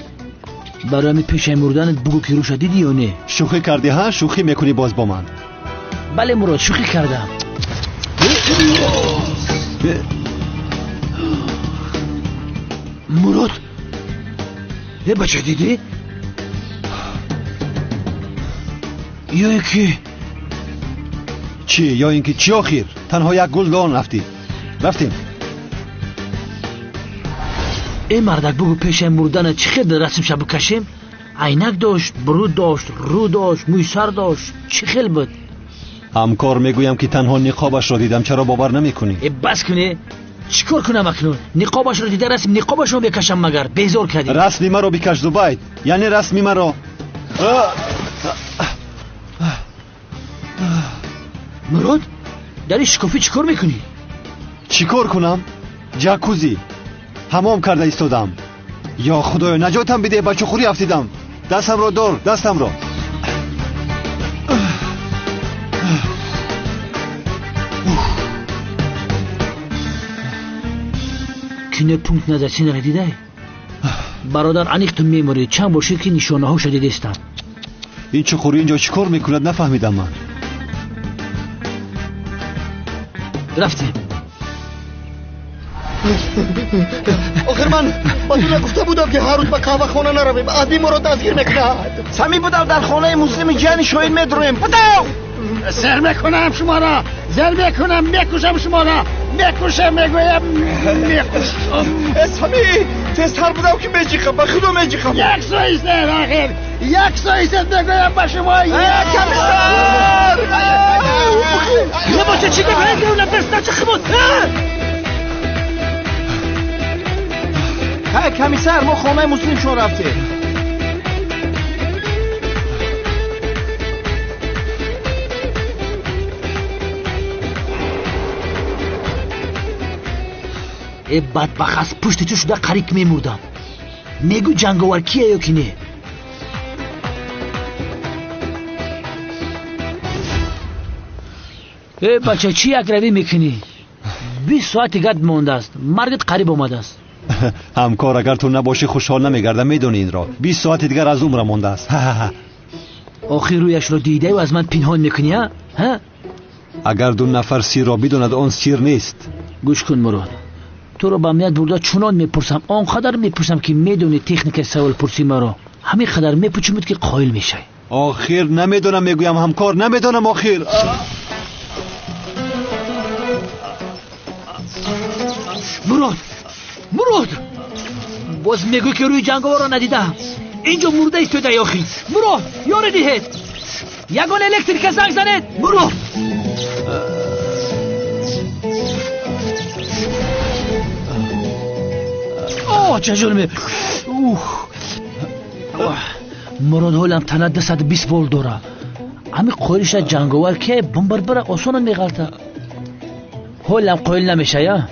برای می پیش مردنت بگو که روش دیدی یا نه. شوخی کردی ها؟ شوخی میکنی باز با من؟ بله مراد شوخی کردم. مراد یه بچه دیدی؟ یا اینکه چی؟ یا اینکه چی آخر؟ تنها یک گل دان رفتیم. این مردک بگو پیش مردن چی خیلی رسم شب بکشیم؟ عینک داشت، برود داشت، رو داشت، موی سر داشت. چی خیلی بود؟ همکار میگویم که تنها نقابش را دیدم. چرا باور نمیکنی؟ بس کنی؟ چیکار کنم اکنون؟ نقابش را دیده رسم نقابش را بکشم مگر؟ بیزار کردی. رسمی مرا بکش زبید. یعنی رسمی مرا. مراد در این شکافی چیکار میکنی؟ چیکار کنم؟ جاکوزی حمام کرده ایستادم. یا خدایا نجاتم بده، بچه خوری افتیدم. دستم را دار، دستم را. کنه پونکت نزدچین را دیده؟ برادر انیق تو میموری. چند باشید که نشانه ها شده دیستم. این چخوری اینجا چیکار میکند نفهمیدم من. رفتیم. آخر من با تو نگفته بودم که هر روز به قهوه خانه نرویم. عدی ما را دستگیر میکند. سمی بودم در خانه مسلم جان شاید میدرویم. بودم زر میکنم شما را، زر میکنم، میکشم شما را، میکشم، میگویم میکشم. سمی تستر بودم که میجیخم، به خدا میجیخم. یک سایست آخر، یک سایست میگویم به شما. یک کمیسر یه باشه چی بگویم که اونم بستر چه خمود. های کمیسر ما خانه مسلم شما رفتیم. ای بدبخت از پشت تو شده قریک میمردم. میگو جنگاور کیه یا کی نه؟ ای بچه چی یک روی میکنی؟ 20 ساعت دیگه مونده است. مرگت قریب آمده است. همکار اگر تو نباشی خوشحال نمیگردم. میدونی این را. 20 ساعت دیگر از عمرم مونده است. آخر رویش رو دیده و از من پنهان میکنی ها؟ اگر دو نفر سیر را بدوند آن سیر نیست. گوش کن مراد، تو رو به امنیت برده چنان میپرسم، آنقدر میپرسم که میدونی تکنیک سوال پرسی مرا همین قدر میپوچمید که قایل میشه. آخر نمیدونم میگویم همکار، نمیدونم آخر. مراد باز میگوی که روی جنگاور را ندیدم. اینجا مرده است تو دیاخی. مراد یار دیهید، یگان الکتریک زنگ زنید. مراد چجور می مراد حالم تنه 220 ولت داره. همین قایلش جنگاور که بمبر بره آسان میغلطه. حالم قایل نمیشه یا؟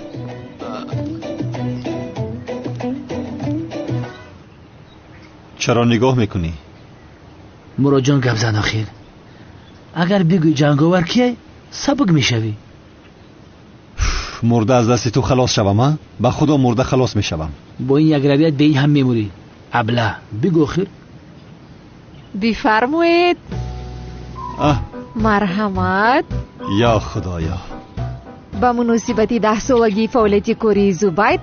چرا نگاه میکنی؟ مراد جان گپ زن آخر. اگر بگوی جنگاور که سبک میشوی. مرده از دست تو خلاص شوم ها؟ به خدا مرده خلاص میشوم. با این یک رویت به این هم میموری. ابله بگو آخر. بفرمایید. مرحمت. یا خدایا. با مناسبت 10 سالگی فعالیت کاری زبید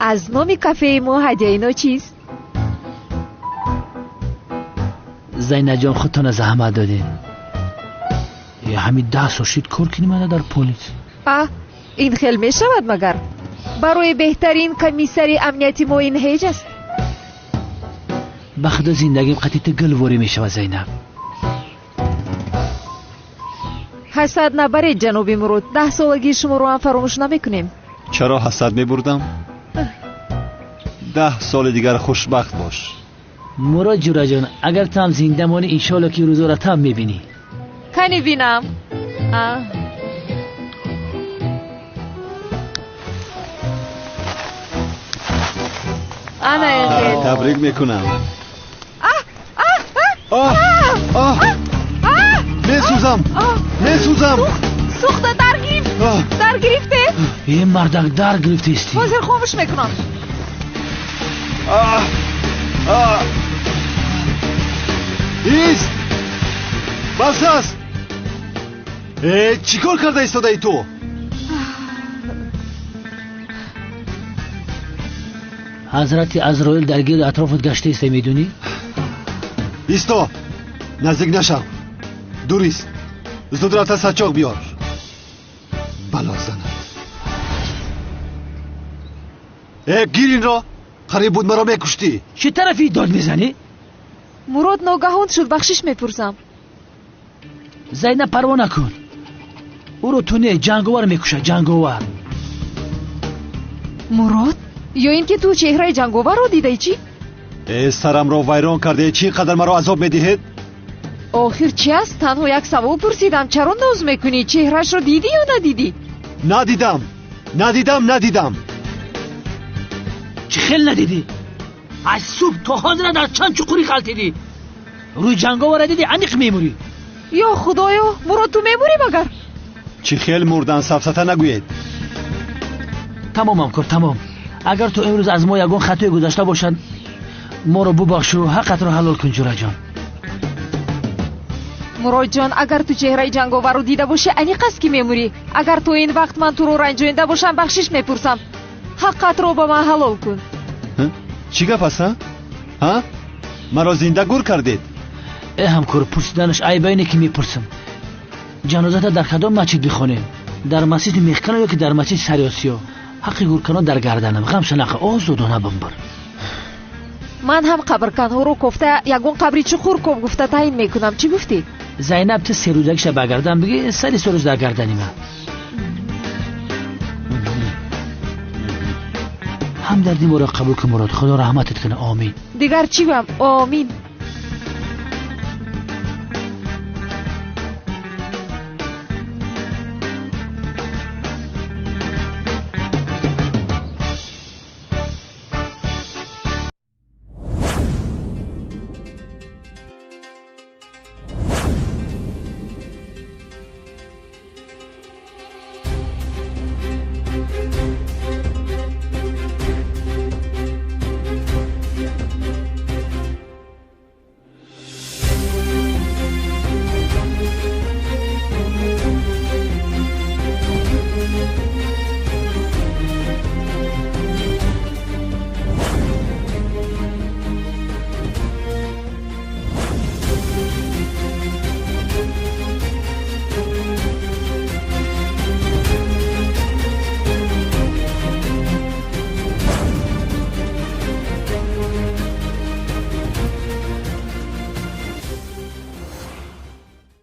از نام کافه ما هدیه نو چیست؟ زینب جان خودتان زحمت دادین. یه همین 10 سال شد کار کنی من در پلیس. این خیلی می شود مگر برای بهترین کمیسری امنیتی ما این هیچ است. بخدا زندگیم قطعیت گلواری می شود زینب. حسد نبرید جناب مرود. 10 سالگی شما رو هم فراموش نمی کنیم. چرا حسد می بردم؟ 10 سال دیگر خوشبخت باش. مراد جورا جان اگر تام زنده مانی انشالله که روزا را تام میبینی. کنی بینم. تبریک میکنم. میسوزم. سوخته در گرفته. این مردک در گرفته استی. حاضر خاموش میکنم. ایست بس است. چی کار کرده ایستاده ای تو؟ حضرت عزرائیل در گرد اطرافت گشته ایسته میدونی؟ ایستا نزدیک نشو. دوریست. زود رفته سچاق بیار. بلا زند. گیر این را. قریب بود مرا میکشتی. چه طرفی داد میزنی؟ مراد ناگهان شد بخشش میپرسم. زینب پروا نکن. او رو تو نه جنگاور میکشه جنگاور. مراد؟ یا این که تو چهره جنگاور رو دیده چی؟ سرم را ویران کرده چی قدر مرا عذاب میدهید؟ آخر چی است؟ تنها یک سوال پرسیدم. چرا ناز میکنی؟ چهرهش رو دیدی یا ندیدی؟ ندیدم. چی خیل ندیدی؟ از صبح تا حاضر در چند چقوری خلطیدی. روی جنگاور دیدی انیق میموری. یا خدایا مراد تو میموری مگر؟ چی خیل مردن سفسطه نگوید. تمامم کن تمام. اگر تو امروز از ما یگان خطای گذاشته باشد ما رو ببخش و حقت رو حلال کن جورا جان. مراد جان اگر تو چهره جنگاور رو دیده باشه انیق است که میموری. اگر تو این وقت من تو رو رنجونده باشم بخشش میپرسم. حقت رو به من حلال کن. چی گپ است ها؟ مرا زنده گور کردید. همکار پرسیدنش عیبه اینه که میپرسم. جنازت در کدام مسجد بخونیم؟ در مسجد میخکنه یا که در مسجد سریاسیا؟ حقی گورکنان در گردنم. غمش نخه آزادانه بمبر. من هم قبرکنها رو گفته یگون قبری چخور کن گفته تعیین میکنم. چی گفتی؟ زینب تو 3 روزگیش بگردم بگی 3 روز در گردنی من. همدردی ما را قبول کن مراد. خدا رحمتت کنه. آمین. دیگر چی بم؟ آمین.